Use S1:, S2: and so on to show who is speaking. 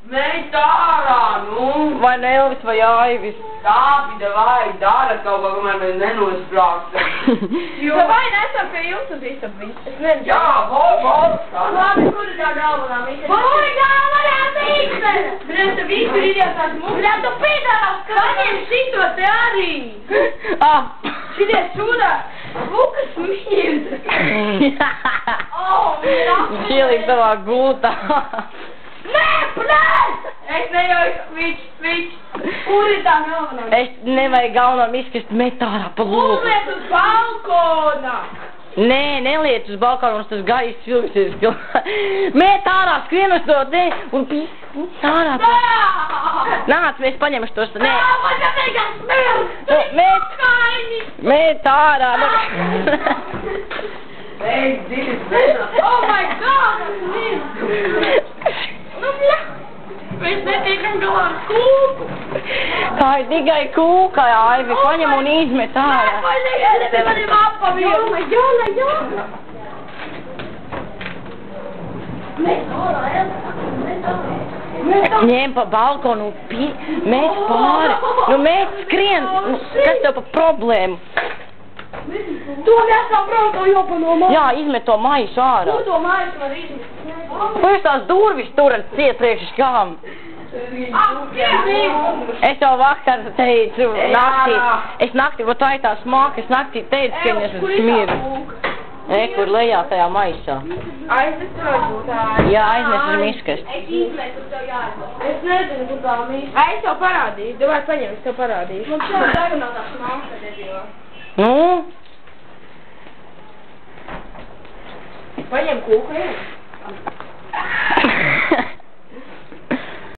S1: Meita ārā, nu!
S2: Vai Nelvis vai Aivis?
S1: Tāpi, davai, dara kaut ko, kamēr mēs nenosprākstam.
S3: Vai nesam pie jums un visam visu? Es nezinu.
S1: Jā, hold!
S3: Labi, kur ir tā galvenā mīkstene? Kur ir galvenā mīkstene? Bļet, tu visu ir idiotās mums. Bļet, tu pīdārās, ka paņem šito te arī. Šitie šūdā. Vukas mīkstene.
S2: Viņš ielīk tavā gultā.
S3: Nē, plēs! Es nejaušu, vič. Kur ir tā galvenā?
S2: Es nevajag galvenā izkrist met ārā pa lūgu.
S3: Uzliet uz balkona!
S2: Nē, neliec uz balkonu, mums tas gaiss vilksies. Met ārā, skrien uz to te un pīs ārā. Nāc, mēs paņemšu tos. Nē.
S3: Man jāpēkās smird!
S2: Met ārā.
S1: Ei, dziļas nezinu.
S3: Oh my God! Nu, bļa! Mēs netiekam galā ar kūku!
S2: Tā ir tikai kūka, Aivi, paņem un izmet ārā.
S3: Nē, te maniem apaviem! Jāna! Mēs ārā,
S2: Ņem pa balkonu, mēs pāri. Nu, mēs skrien. Kas tev pa problēmu?
S3: To nesam prom, to jopa no mājas.
S2: Jā, izmet to maisu ārā.
S3: Kur to mājas var izmet?
S2: Kur tās durvis turat cietriekšas kām? Es jau vakar teicu, es naktī, vot tā ir tā smaka, es naktī teicu, ka viņas smird. Kur lejā tajā maisā.
S3: Aiznes tev būt ārā.
S2: Jā, aiznes uz miskast.
S3: Es izmetu tev jāizmet. Es nezinu, kur tā mīst. Es tev parādīšu, davai paņem, es tev parādīšu. Man tev dagunā tā smaka, debīla.
S2: Nu?
S3: Paņem kūku, jā.